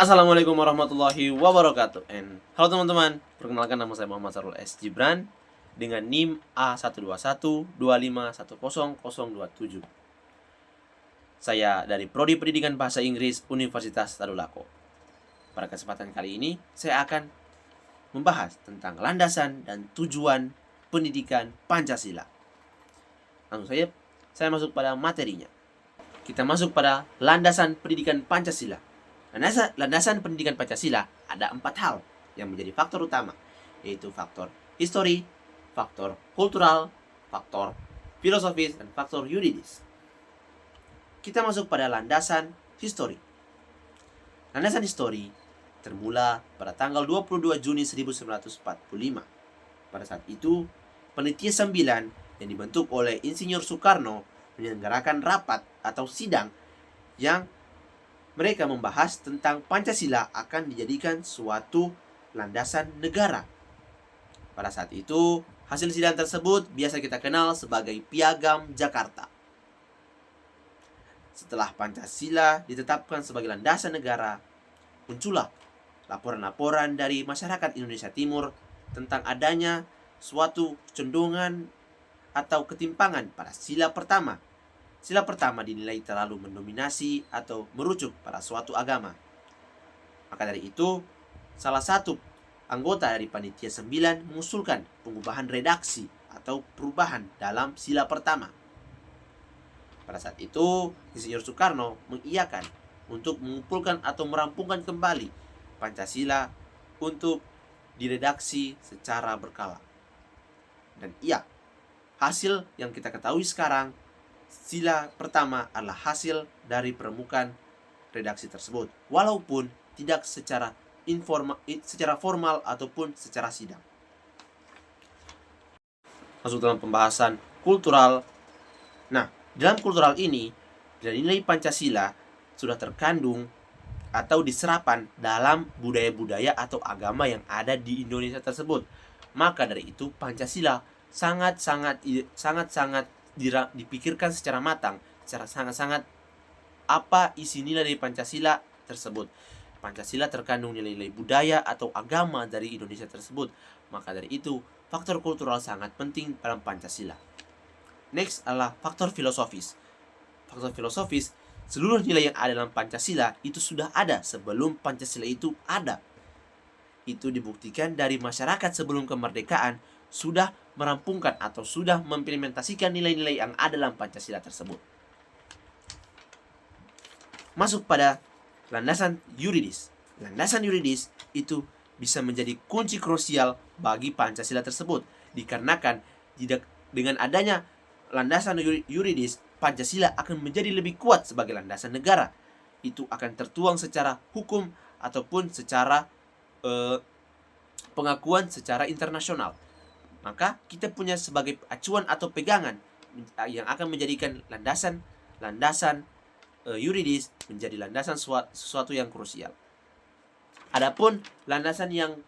Assalamualaikum warahmatullahi wabarakatuh. Halo teman-teman, perkenalkan nama saya Muhammad Sarul S. Gibran dengan NIM A12125100027. Saya dari Prodi Pendidikan Bahasa Inggris Universitas Tadulako. Pada kesempatan kali ini, saya akan membahas tentang landasan dan tujuan pendidikan Pancasila. Langsung saja, saya masuk pada materinya. Kita masuk pada landasan pendidikan Pancasila. Landasan pendidikan Pancasila ada 4 hal yang menjadi faktor utama, yaitu faktor histori, faktor kultural, faktor filosofis, dan faktor yuridis. Kita masuk pada landasan histori. Landasan histori termula pada tanggal 22 Juni 1945. Pada saat itu, Panitia 9 yang dibentuk oleh Insinyur Soekarno menyelenggarakan rapat atau sidang yang mereka membahas tentang Pancasila akan dijadikan suatu landasan negara. Pada saat itu, hasil sidang tersebut biasa kita kenal sebagai Piagam Jakarta. Setelah Pancasila ditetapkan sebagai landasan negara, muncullah laporan-laporan dari masyarakat Indonesia Timur tentang adanya suatu kecenderungan atau ketimpangan pada sila pertama. Sila pertama dinilai terlalu mendominasi atau merujuk pada suatu agama. Maka dari itu, salah satu anggota dari Panitia 9 mengusulkan pengubahan redaksi atau perubahan dalam sila pertama. Pada saat itu, Insinyur Soekarno mengiyakan untuk mengumpulkan atau merampungkan kembali Pancasila untuk diredaksi secara berkala. Dan iya, hasil yang kita ketahui sekarang, sila pertama adalah hasil dari permukaan redaksi tersebut, walaupun tidak secara formal ataupun secara sidang. Masuk dalam pembahasan kultural. Nah, dalam kultural ini, nilai Pancasila sudah terkandung atau diserapan dalam budaya-budaya atau agama yang ada di Indonesia tersebut. Maka dari itu, Pancasila sangat-sangat dipikirkan secara matang, secara sangat-sangat apa isi nilai dari Pancasila tersebut. Pancasila terkandung nilai-nilai budaya atau agama dari Indonesia tersebut. Maka dari itu, faktor kultural sangat penting dalam Pancasila. Next adalah faktor filosofis. Faktor filosofis, seluruh nilai yang ada dalam Pancasila itu sudah ada sebelum Pancasila itu ada. Itu dibuktikan dari masyarakat sebelum kemerdekaan sudah merampungkan atau sudah mengimplementasikan nilai-nilai yang ada dalam Pancasila tersebut. Masuk pada landasan yuridis. Landasan yuridis itu bisa menjadi kunci krusial bagi Pancasila tersebut, dikarenakan dengan adanya landasan yuridis, Pancasila akan menjadi lebih kuat sebagai landasan negara. Itu akan tertuang secara hukum ataupun secara pengakuan secara internasional. Maka kita punya sebagai acuan atau pegangan yang akan menjadikan landasan yuridis menjadi landasan sesuatu yang krusial. Adapun landasan yang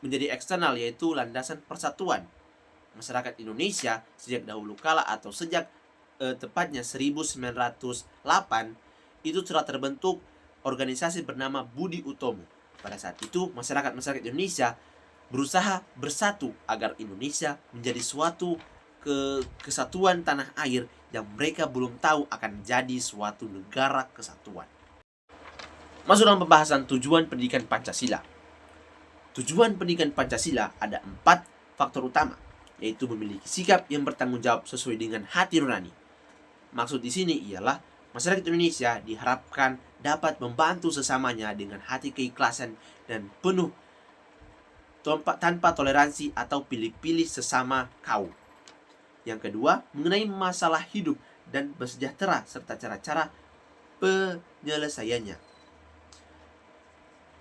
menjadi eksternal, yaitu landasan persatuan masyarakat Indonesia sejak dahulu kala atau sejak tepatnya 1908 itu telah terbentuk organisasi bernama Budi Utomo. Pada saat itu masyarakat Indonesia berusaha bersatu agar Indonesia menjadi suatu kesatuan tanah air yang mereka belum tahu akan jadi suatu negara kesatuan. Masuk dalam pembahasan tujuan pendidikan Pancasila. Tujuan pendidikan Pancasila ada 4 faktor utama, yaitu memiliki sikap yang bertanggung jawab sesuai dengan hati nurani. Maksud di sini ialah masyarakat Indonesia diharapkan dapat membantu sesamanya dengan hati keikhlasan dan penuh tanpa toleransi atau pilih-pilih sesama kaum. Yang kedua, mengenai masalah hidup dan bersejahtera serta cara-cara penyelesaiannya.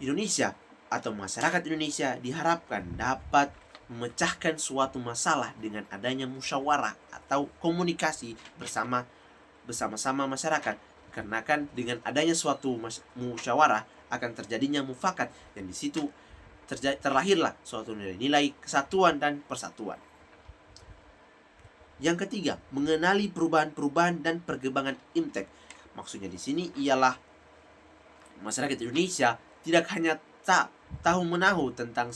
Indonesia atau masyarakat Indonesia diharapkan dapat memecahkan suatu masalah dengan adanya musyawarah atau komunikasi bersama-sama masyarakat. Karena kan dengan adanya suatu musyawarah akan terjadinya mufakat, dan di situ terlahirlah suatu nilai-nilai kesatuan dan persatuan. Yang ketiga, mengenali perubahan-perubahan dan perkembangan IMTEK. Maksudnya di sini ialah masyarakat Indonesia tidak hanya tahu menahu tentang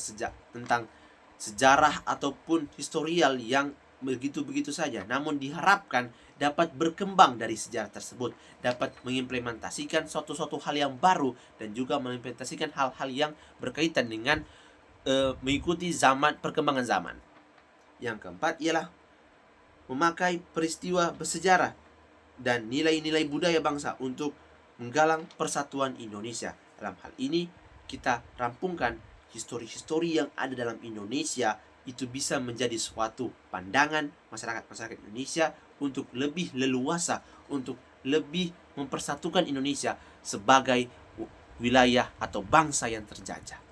sejarah ataupun historial yang begitu-begitu saja, namun diharapkan dapat berkembang dari sejarah tersebut, dapat mengimplementasikan suatu hal yang baru, dan juga mengimplementasikan hal-hal yang berkaitan dengan mengikuti perkembangan zaman. Yang keempat ialah memakai peristiwa bersejarah dan nilai-nilai budaya bangsa untuk menggalang persatuan Indonesia. Dalam hal ini kita rampungkan histori-histori yang ada dalam Indonesia, itu bisa menjadi suatu pandangan masyarakat Indonesia untuk lebih leluasa, untuk lebih mempersatukan Indonesia sebagai wilayah atau bangsa yang terjajah.